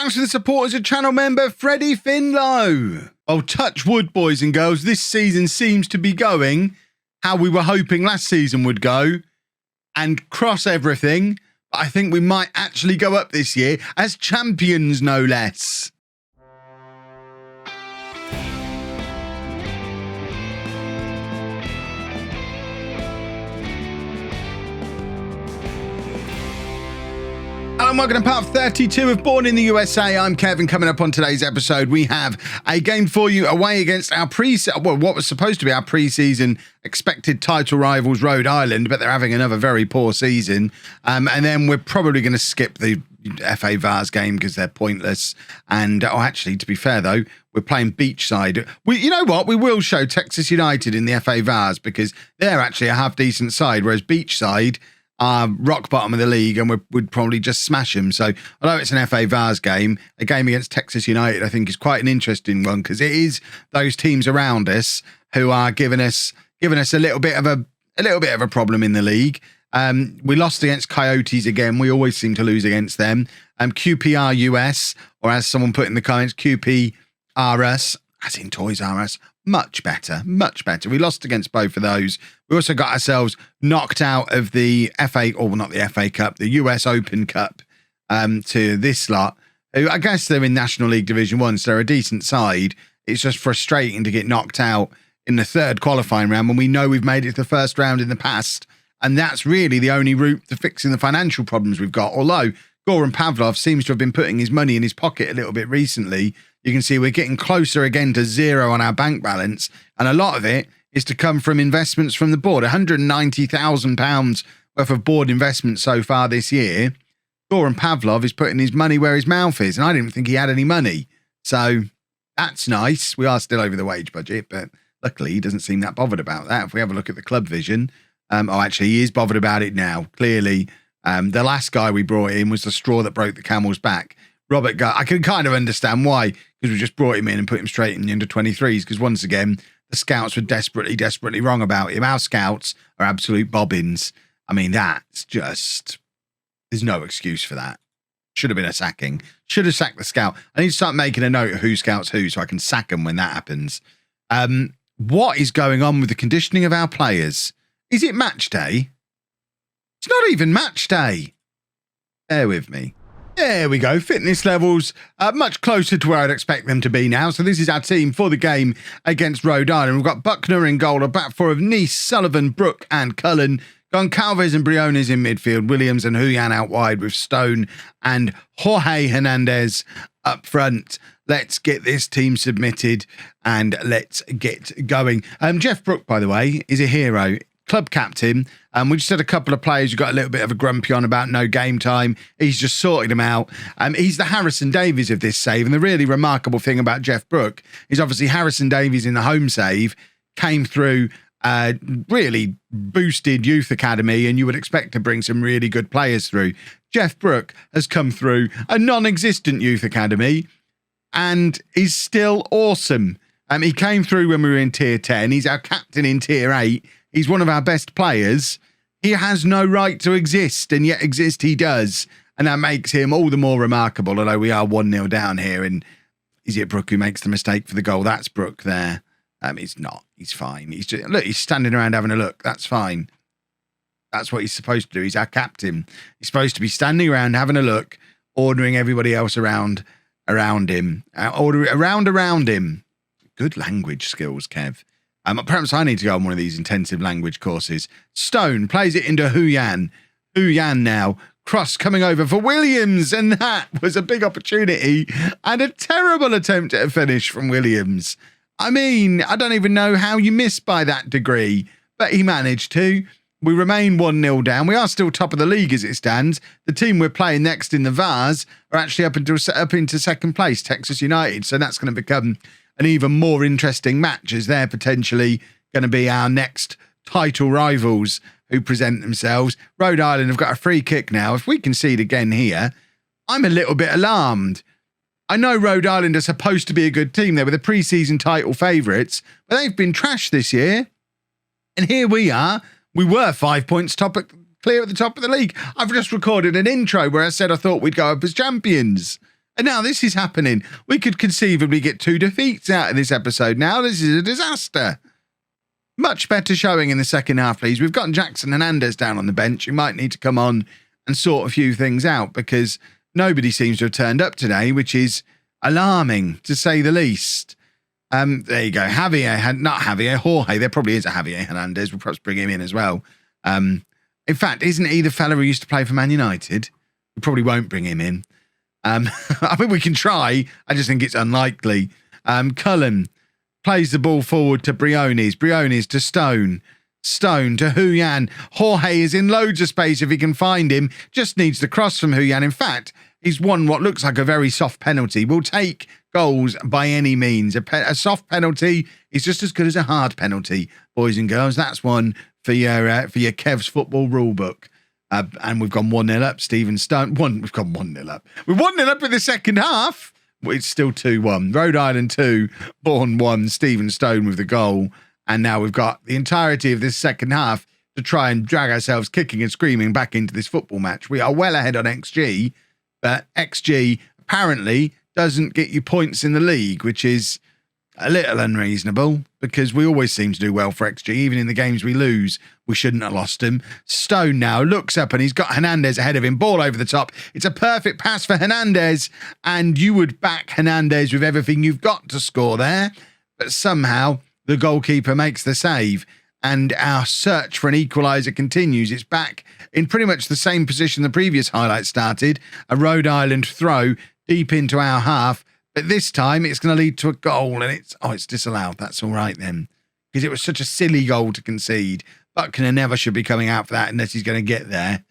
Thanks for the support as a channel member, Freddie Finlow. Oh, touch wood, boys and girls. This season seems to be going how we were hoping last season would go, and cross everything. But I think we might actually go up this year as champions, no less. Hello and welcome to part 32 of Bourne in the USA. I'm Kevin. Coming up on today's episode, we have a game for you away against our what was supposed to be our pre-season expected title rivals, Rhode Island, but they're having another very poor season. And then we're probably going to skip the FA Vars game because they're pointless. And actually, to be fair though, we're playing Beachside. You know what? We will show Texas United in the FA Vars because they're actually a half decent side, whereas Beachside are rock bottom of the league and we'd probably just smash them. So although it's an FA Vars game, a game against Texas United, I think is quite an interesting one because it is those teams around us who are giving us a little bit of a problem in the league. We lost against Coyotes again. We always seem to lose against them. QPR US, or as someone put in the comments, QPR us, as in Toys R Us. Much better, much better. We lost against both of those. We also got ourselves knocked out of the FA, or not the FA Cup, the US Open Cup to this lot, who I guess they're in National League Division 1, so they're a decent side. It's just frustrating to get knocked out in the third qualifying round when we know we've made it to the first round in the past. And that's really the only route to fixing the financial problems we've got. Although Goran Pavlov seems to have been putting his money in his pocket a little bit recently. You can see we're getting closer again to zero on our bank balance. And a lot of it is to come from investments from the board. £190,000 worth of board investment so far this year. Goran Pavlov is putting his money where his mouth is. And I didn't think he had any money. So that's nice. We are still over the wage budget, but luckily he doesn't seem that bothered about that. If we have a look at the club vision, actually he is bothered about it now. Clearly, the last guy we brought in was the straw that broke the camel's back. Robert Guy, I can kind of understand why, because we just brought him in and put him straight in the under-23s, because once again, the scouts were desperately wrong about him. Our scouts are absolute bobbins. I mean, that's just, there's no excuse for that. Should have been a sacking. Should have sacked the scout. I need to start making a note of who scouts who so I can sack them when that happens. What is going on with the conditioning of our players? Is it match day? It's not even match day. Bear with me. There we go. Fitness levels much closer to where I'd expect them to be now. So this is our team for the game against Rhode Island. We've got Buckner in goal, a back four of Nice, Sullivan, Brook and Cullen. Goncalves and Briones in midfield. Williams and Huyan out wide with Stone and Jorge Hernandez up front. Let's get this team submitted and let's get going. Jeff Brook, by the way, is a hero. Club captain. We just had a couple of players who got a little bit of a grumpy on about no game time. He's just sorted them out. He's the Harrison Davies of this save. And the really remarkable thing about Jeff Brook is obviously Harrison Davies in the home save came through really boosted youth academy, and you would expect to bring some really good players through. Jeff Brook has come through a non-existent youth academy and is still awesome. He came through when we were in tier 10. He's our captain in tier 8. He's one of our best players. He has no right to exist, and yet exist he does. And that makes him all the more remarkable, although we are 1-0 down here. And is it Brook who makes the mistake for the goal? That's Brook there. He's not. He's fine. He's just, look, he's standing around having a look. That's fine. That's what he's supposed to do. He's our captain. He's supposed to be standing around having a look, ordering everybody else around him. Around him. Good language skills, Kev. Perhaps I need to go on one of these intensive language courses. Stone plays it into Huyan. Huyan now. Cross coming over for Williams. And that was a big opportunity and a terrible attempt at a finish from Williams. I mean, I don't even know how you miss by that degree, but he managed to. We remain 1-0 down. We are still top of the league as it stands. The team we're playing next in the Vars are actually up into second place, Texas United. So that's going to become an even more interesting match, as they're potentially going to be our next title rivals who present themselves. Rhode Island have got a free kick now. If we concede again here, I'm a little bit alarmed. I know Rhode Island are supposed to be a good team. They were the pre-season title favourites, but they've been trashed this year. And here we are. We were 5 points clear at the top of the league. I've just recorded an intro where I said I thought we'd go up as champions. And now this is happening. We could conceivably get 2 defeats out of this episode now. This is a disaster. Much better showing in the second half, please. We've got Jackson Hernandez down on the bench. You might need to come on and sort a few things out because nobody seems to have turned up today, which is alarming, to say the least. There you go. Jorge. There probably is a Javier Hernandez. We'll perhaps bring him in as well. In fact, isn't he the fella who used to play for Man United? We probably won't bring him in. I mean, we can try. I just think it's unlikely. Cullen plays the ball forward to Briones. Briones to Stone. Stone to Huyan. Jorge is in loads of space if he can find him. Just needs the cross from Huyan. In fact, he's won what looks like a very soft penalty. We'll take goals by any means. A soft penalty is just as good as a hard penalty, boys and girls. That's one for your Kev's football rule book. And we've gone 1-0 up. Stephen Stone. We've gone 1-0 up. We're 1-0 up in the second half. It's still 2-1. Rhode Island 2, Bourne 1, Stephen Stone with the goal. And now we've got the entirety of this second half to try and drag ourselves kicking and screaming back into this football match. We are well ahead on XG, but XG apparently doesn't get you points in the league, which is a little unreasonable because we always seem to do well for XG. Even in the games we lose, we shouldn't have lost him. Stone now looks up and he's got Hernandez ahead of him. Ball over the top. It's a perfect pass for Hernandez, and you would back Hernandez with everything you've got to score there. But somehow the goalkeeper makes the save, and our search for an equaliser continues. It's back in pretty much the same position the previous highlight started. A Rhode Island throw deep into our half. But this time it's going to lead to a goal, and it's disallowed. That's all right then, because it was such a silly goal to concede. Buckner never should be coming out for that unless he's going to get there.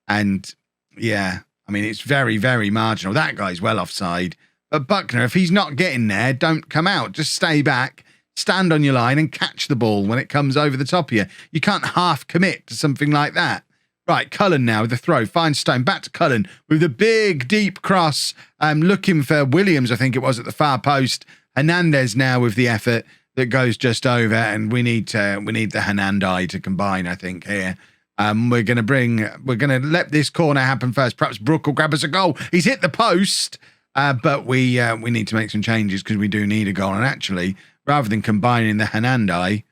And yeah, I mean, it's very, very marginal. That guy's well offside. But Buckner, if he's not getting there, don't come out. Just stay back, stand on your line and catch the ball when it comes over the top of you. You can't half commit to something like that. Right, Cullen now with the throw. Finds Stone. Back to Cullen with the big, deep cross. Looking for Williams, I think it was, at the far post. Hernandez now with the effort that goes just over, and we need the Hernandai to combine, I think, here. We're going to let this corner happen first. Perhaps Brook will grab us a goal. He's hit the post, but we need to make some changes because we do need a goal. And actually, rather than combining the Hernandai,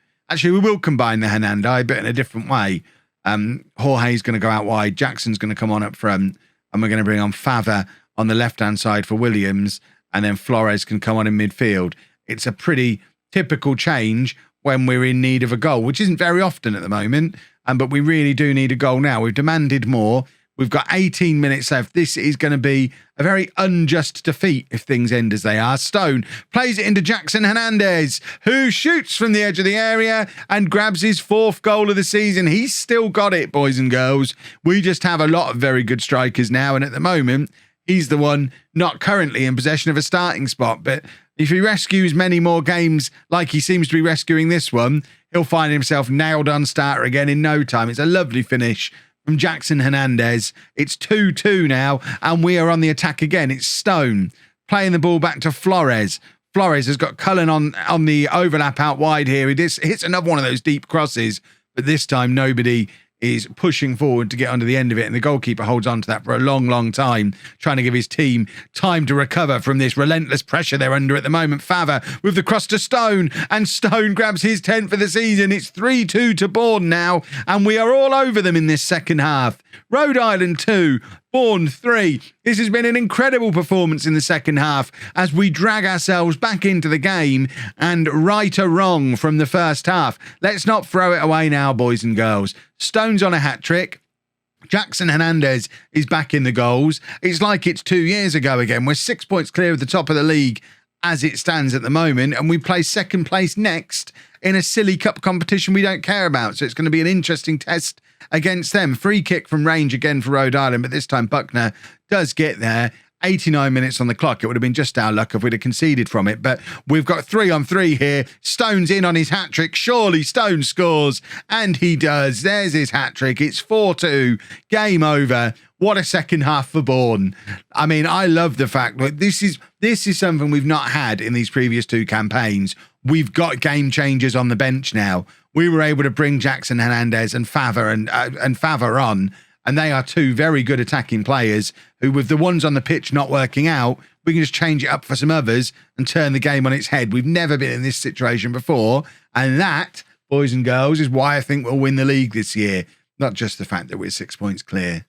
we will combine the Hernandai, but in a different way. Jorge's going to go out wide. Jackson's going to come on up front, and we're going to bring on Fava on the left-hand side for Williams, and then Flores can come on in midfield. It's a pretty typical change when we're in need of a goal, which isn't very often at the moment, but we really do need a goal now. We've demanded more. We've got 18 minutes left. This is going to be a very unjust defeat if things end as they are. Stone plays it into Jackson Hernandez, who shoots from the edge of the area and grabs his 4th goal of the season. He's still got it, boys and girls. We just have a lot of very good strikers now, and at the moment, he's the one not currently in possession of a starting spot. But if he rescues many more games like he seems to be rescuing this one, he'll find himself nailed on starter again in no time. It's a lovely finish from Jackson Hernandez. It's 2-2 now, and we are on the attack again. It's Stone playing the ball back to Flores. Flores has got Cullen on the overlap out wide here. He hits another one of those deep crosses, but this time nobody is pushing forward to get onto the end of it, and the goalkeeper holds on to that for a long, long time, trying to give his team time to recover from this relentless pressure they're under at the moment. Fava with the cross to Stone, and Stone grabs his 10th for the season. It's 3-2 to Bourne now, and we are all over them in this second half. Rhode Island 2, Bourne 3. This has been an incredible performance in the second half as we drag ourselves back into the game and right a wrong from the first half. Let's not throw it away now, boys and girls. Stone's on a hat-trick. Jackson Hernandez is back in the goals. It's like it's 2 years ago again. We're 6 points clear of the top of the league as it stands at the moment, and we play second place next in a silly cup competition we don't care about. So it's going to be an interesting test against them. Free kick from range again for Rhode Island, but this time Buckner does get there. 89 minutes on the clock. It would have been just our luck if we'd have conceded from it, but we've got 3-on-3 here. Stone's in on his hat-trick. Surely Stone scores, and he does. There's his hat-trick. It's 4-2. Game over. What a second half for Bourne. I mean, I love the fact that this is something we've not had in these previous 2 campaigns. We've got game changers on the bench now. We were able to bring Jackson Hernandez and Fava on, And they are two very good attacking players who, with the ones on the pitch not working out, we can just change it up for some others and turn the game on its head. We've never been in this situation before. And that, boys and girls, is why I think we'll win the league this year. Not just the fact that we're 6 points clear.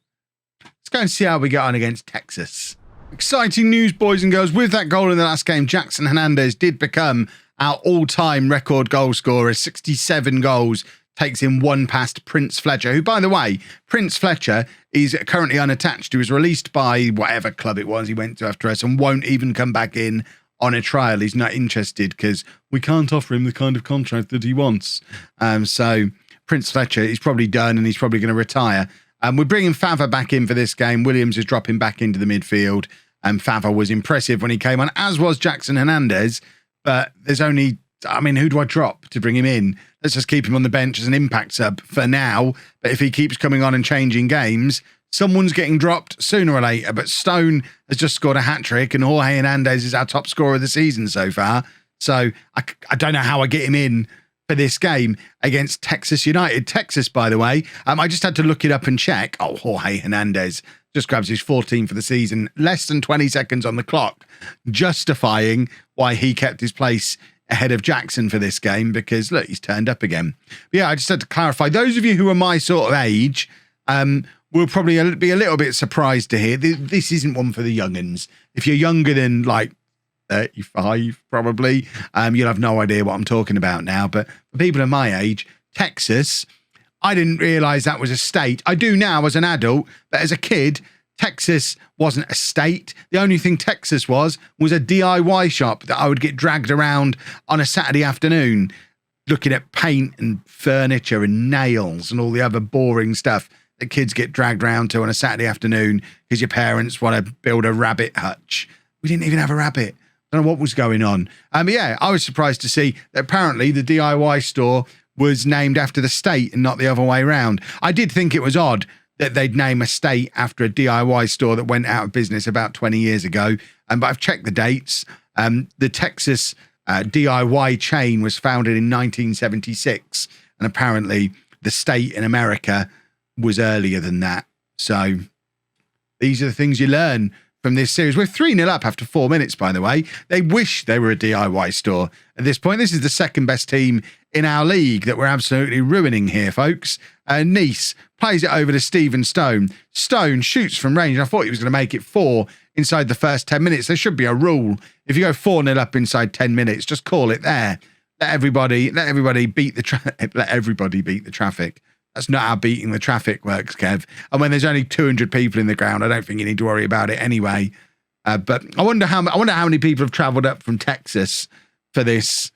Let's go and see how we get on against Texas. Exciting news, boys and girls. With that goal in the last game, Jackson Hernandez did become our all-time record goal scorer. 67 goals. Takes him one past Prince Fletcher, who, by the way, Prince Fletcher is currently unattached. He was released by whatever club it was he went to after us and won't even come back in on a trial. He's not interested because we can't offer him the kind of contract that he wants. So Prince Fletcher is probably done and he's probably going to retire. We're bringing Fava back in for this game. Williams is dropping back into the midfield. Fava was impressive when he came on, as was Jackson Hernandez. But there's only... who do I drop to bring him in? Let's just keep him on the bench as an impact sub for now. But if he keeps coming on and changing games, someone's getting dropped sooner or later. But Stone has just scored a hat-trick and Jorge Hernandez is our top scorer of the season so far. So I don't know how I get him in for this game against Texas United. Texas, by the way, I just had to look it up and check. Oh, Jorge Hernandez just grabs his 14 for the season. Less than 20 seconds on the clock, justifying why he kept his place ahead of Jackson for this game because, look, he's turned up again. But yeah, I just had to clarify. Those of you who are my sort of age will probably be a little bit surprised to hear this isn't one for the young'uns. If you're younger than, 35, probably, you'll have no idea what I'm talking about now. But for people of my age, Texas, I didn't realise that was a state. I do now as an adult, but as a kid, Texas wasn't a state. The only thing Texas was a DIY shop that I would get dragged around on a Saturday afternoon looking at paint and furniture and nails and all the other boring stuff that kids get dragged around to on a Saturday afternoon because your parents want to build a rabbit hutch. We didn't even have a rabbit. I don't know what was going on. Yeah, I was surprised to see that apparently the DIY store was named after the state and not the other way around. I did think it was odd that they'd name a state after a DIY store that went out of business about 20 years ago. But I've checked the dates. The Texas DIY chain was founded in 1976. And apparently the state in America was earlier than that. So these are the things you learn from this series. We're 3-0 up after 4 minutes, by the way. They wish they were a DIY store. At this point, this is the second best team in our league that we're absolutely ruining here, folks. Nice plays it over to Stephen Stone. Stone shoots from range. I thought he was going to make it 4 inside the first 10 minutes. There should be a rule. If you go 4-0 up inside 10 minutes, just call it there. Let everybody beat the traffic. That's not how beating the traffic works, Kev. And when there's only 200 people in the ground, I don't think you need to worry about it anyway. But I wonder how many people have travelled up from Texas for this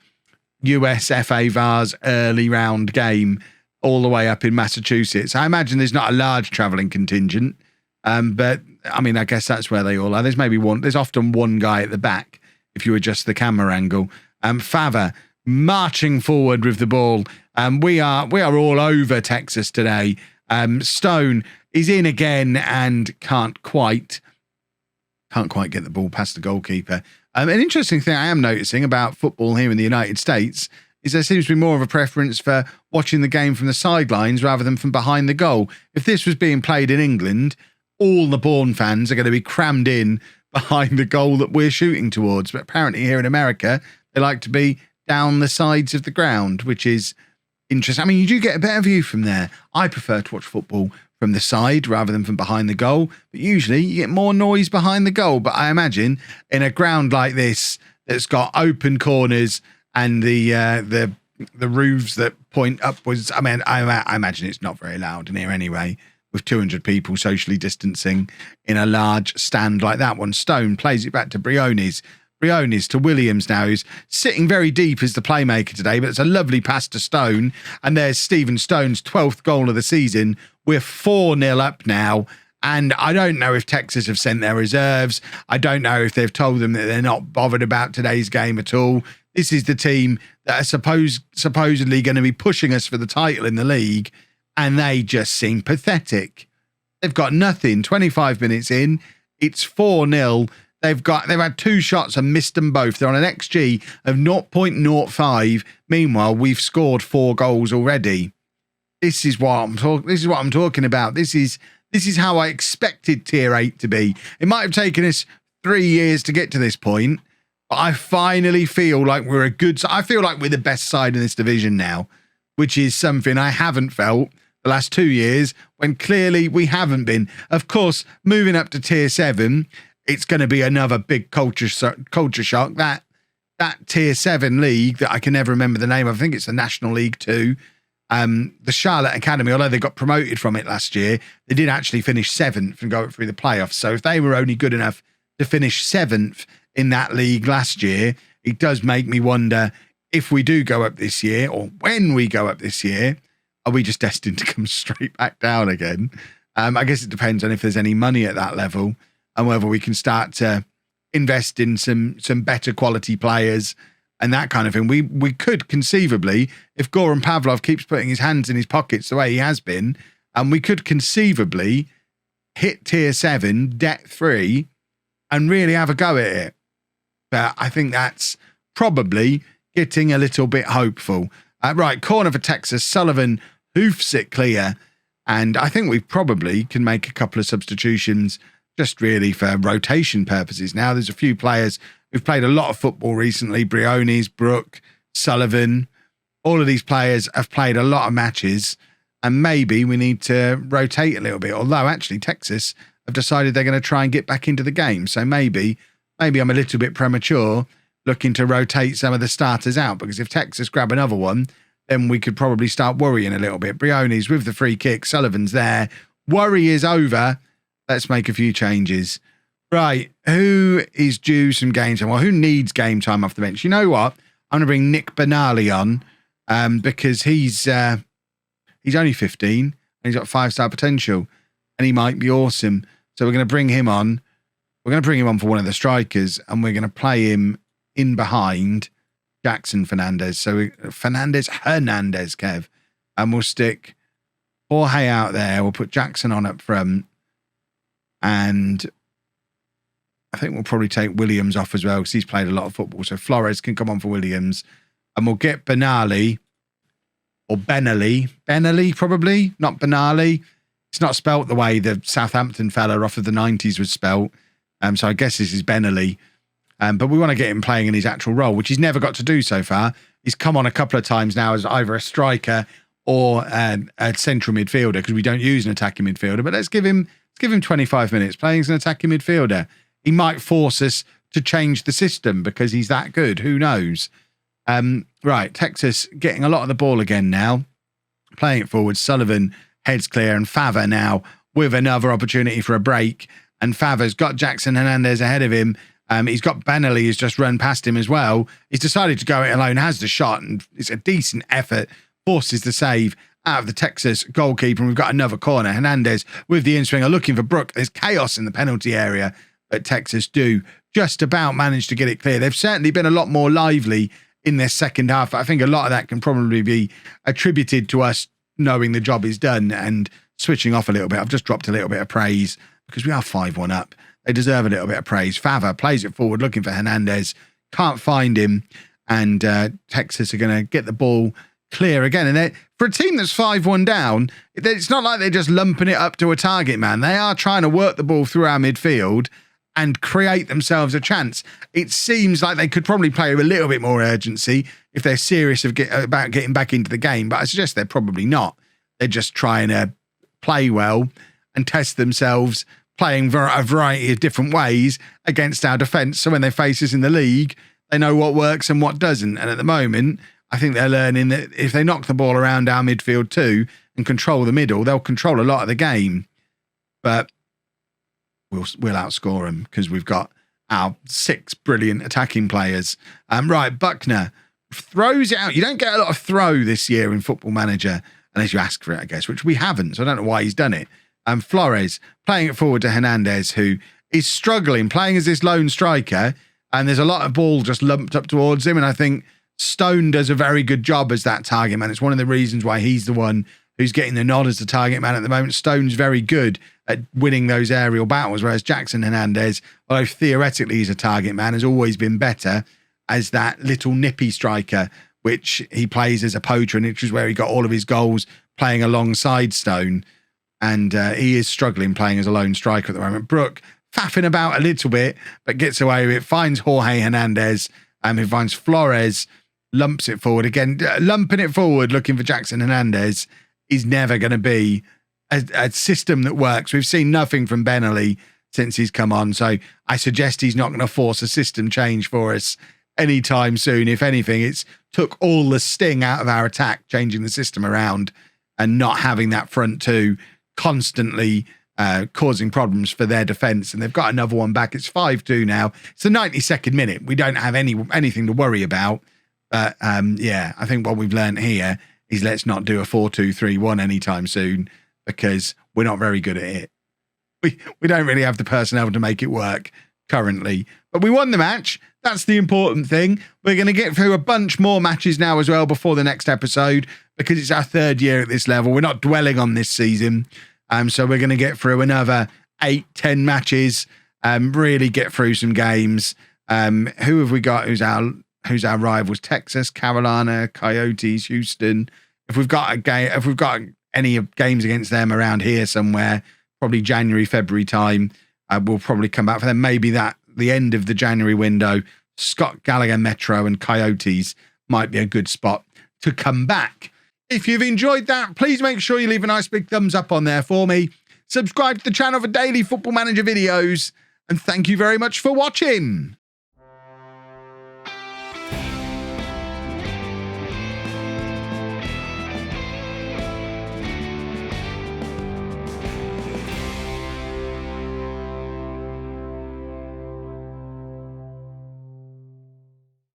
US FA Vars early round game all the way up in Massachusetts. I imagine there's not a large travelling contingent, but I guess that's where they all are. There's often one guy at the back if you adjust the camera angle. Fava marching forward with the ball. We are all over Texas today. Stone is in again and can't quite get the ball past the goalkeeper. An interesting thing I am noticing about football here in the United States is there seems to be more of a preference for watching the game from the sidelines rather than from behind the goal. If this was being played in England, all the Bourne fans are going to be crammed in behind the goal that we're shooting towards. But apparently here in America, they like to be down the sides of the ground, which is interesting. You do get a better view from there. I prefer to watch football from the side rather than from behind the goal, but usually you get more noise behind the goal. But I imagine in a ground like this that's got open corners and the roofs that point upwards, I imagine it's not very loud in here anyway, with 200 people socially distancing in a large stand like that one. Stone plays it back to Briones to Williams now, who's sitting very deep as the playmaker today, but it's a lovely pass to Stone. And there's Stephen Stone's 12th goal of the season. We're 4-0 up now. And I don't know if Texas have sent their reserves. I don't know if they've told them that they're not bothered about today's game at all. This is the team that are supposedly going to be pushing us for the title in the league. And they just seem pathetic. They've got nothing. 25 minutes in, it's 4-0. They've had 2 shots and missed them both. They're on an XG of 0.05. Meanwhile, we've scored 4 goals already. This is what I'm talking about. This is This is how I expected tier 8 to be. It might have taken us 3 years to get to this point, but I finally feel like we're a good... I feel like we're the best side in this division now, which is something I haven't felt the last 2 years, when clearly we haven't been. Of course, moving up to tier 7, it's going to be another big culture shock. That tier 7 league that I can never remember the name of, I think it's the National League 2, the Charlotte Academy, although they got promoted from it last year, they did actually finish 7th and go through the playoffs. So if they were only good enough to finish 7th in that league last year, it does make me wonder if we do go up this year, or when we go up this year, are we just destined to come straight back down again? I guess it depends on if there's any money at that level and whether we can start to invest in some better quality players and that kind of thing. We could conceivably, if Goran Pavlov keeps putting his hands in his pockets the way he has been, and we could conceivably hit tier 7, debt free, and really have a go at it. But I think that's probably getting a little bit hopeful. Right, corner for Texas, Sullivan hoofs it clear, and I think we probably can make a couple of substitutions just really for rotation purposes. Now, there's a few players who've played a lot of football recently, Briones, Brook, Sullivan. All of these players have played a lot of matches, and maybe we need to rotate a little bit, although actually Texas have decided they're going to try and get back into the game. So maybe I'm a little bit premature looking to rotate some of the starters out, because if Texas grab another one, then we could probably start worrying a little bit. Briones with the free kick, Sullivan's there. Worry is over. Let's make a few changes. Right, who is due some game time? Well, who needs game time off the bench? You know what? I'm going to bring Nick Benali on because he's only 15 and he's got 5-star potential and he might be awesome. So we're going to bring him on. We're going to bring him on for one of the strikers and we're going to play him in behind Jackson Fernandez. So Hernandez, Kev. And we'll stick Jorge out there. We'll put Jackson on up front. And I think we'll probably take Williams off as well because he's played a lot of football. So Flores can come on for Williams. And we'll get Benali or Benali probably, not Benali. It's not spelt the way the Southampton fella off of the 90s was spelt. So I guess this is Benali. But we want to get him playing in his actual role, which he's never got to do so far. He's come on a couple of times now as either a striker or a central midfielder because we don't use an attacking midfielder. But let's give him 25 minutes playing as an attacking midfielder. He might force us to change the system because he's that good. Who knows? Right, Texas getting a lot of the ball again now. Playing it forward. Sullivan heads clear and Fava now with another opportunity for a break. And Fava's got Jackson Hernandez ahead of him. He's got Benali who's just run past him as well. He's decided to go it alone, has the shot, and it's a decent effort. Forces the save out of the Texas goalkeeper. And we've got another corner. Hernandez with the in-swinger looking for Brook. There's chaos in the penalty area, but Texas do just about manage to get it clear. They've certainly been a lot more lively in their second half. I think a lot of that can probably be attributed to us knowing the job is done and switching off a little bit. I've just dropped a little bit of praise because we are 5-1 up. They deserve a little bit of praise. Fava plays it forward looking for Hernandez. Can't find him. And Texas are going to get the ball clear again. And for a team that's 5-1 down, it's not like they're just lumping it up to a target man. They are trying to work the ball through our midfield and create themselves a chance. It seems like they could probably play with a little bit more urgency if they're serious about getting back into the game. But I suggest they're probably not. They're just trying to play well and test themselves, playing a variety of different ways against our defence. So when they face us in the league, they know what works and what doesn't. And at the moment, I think they're learning that if they knock the ball around our midfield too and control the middle, they'll control a lot of the game. But we'll outscore them because we've got our 6 brilliant attacking players. Right, Buckner throws it out. You don't get a lot of throw this year in Football Manager unless you ask for it, I guess, which we haven't. So I don't know why he's done it. Flores playing it forward to Hernandez, who is struggling, playing as this lone striker, and there's a lot of ball just lumped up towards him. And I think Stone does a very good job as that target man. It's one of the reasons why he's the one who's getting the nod as the target man at the moment. Stone's very good at winning those aerial battles, whereas Jackson Hernandez, although theoretically he's a target man, has always been better as that little nippy striker, which he plays as a poacher, and which is where he got all of his goals playing alongside Stone. and he is struggling playing as a lone striker at the moment. Brook faffing about a little bit, but gets away with it, finds Jorge Hernandez, who finds Flores, lumps it forward. Again, lumping it forward, looking for Jackson Hernandez is never going to be a system that works. We've seen nothing from Benelli since he's come on, so I suggest he's not going to force a system change for us anytime soon. If anything, it's took all the sting out of our attack, changing the system around and not having that front two constantly causing problems for their defence. And they've got another one back. It's 5-2 now. It's the 92nd minute. We don't have anything to worry about. But yeah, I think what we've learned here is let's not do a 4-2-3-1 anytime soon, because we're not very good at it. We don't really have the personnel to make it work currently. But we won the match. That's the important thing. We're going to get through a bunch more matches now as well before the next episode, because it's our third year at this level. We're not dwelling on this season. So we're going to get through another 8-10 matches, really get through some games. Who have we got? Who's our rivals? Texas, Carolina, Coyotes, Houston. If we've got any games against them around here somewhere, probably January, February time, we'll probably come back for them. Maybe the end of the January window, Scott Gallagher Metro and Coyotes might be a good spot to come back. If you've enjoyed that, please make sure you leave a nice big thumbs up on there for me. Subscribe to the channel for daily Football Manager videos. And thank you very much for watching.